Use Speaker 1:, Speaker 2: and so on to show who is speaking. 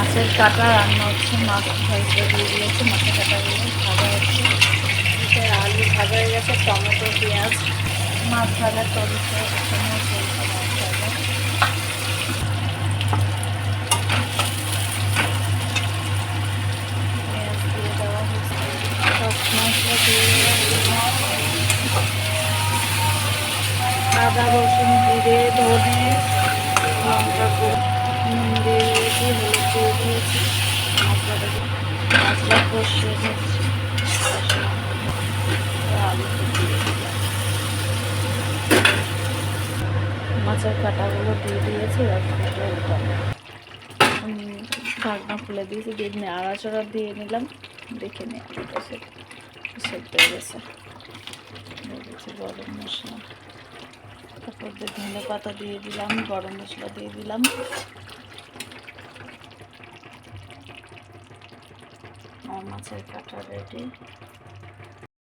Speaker 1: মাছের কাটা রান্না হচ্ছে, মাছ ভাজতে দিয়ে দিয়েছে, মাছের কাটাগুলো ভাজা হচ্ছে, আলু ভাজা হয়ে গেছে, টমেটো পেঁয়াজ মাছ ভাজা চলছে, এখানেও চলছে মাছ ভাজা। পেঁয়াজ দিয়ে দেওয়া হচ্ছে, সব মশলা দিয়ে দেওয়া, আদা রসুন জিরে ধনে লঙ্কা নুন দিয়ে দিয়েছি, হলুদ দিয়ে দিয়েছি, মশলা কষিয়ে নিচ্ছি, আলুতে দিয়ে দিলাম, মাছের কাঁটাগুলো দিয়ে দিয়েছি, ঢাকনা খুলে দিয়েছি, দিয়ে নাড়াচাড়া দিয়ে নিলাম, দেখে নিয়ে আলুটা সেদ্ধ হয়ে গেছে। দিয়ে দিয়েছি গরম মশলা, তারপর ধনে পাতা দিয়ে দিলাম, গরম মশলা দিয়ে দিলাম, আমার মাছের কাটা রেডি।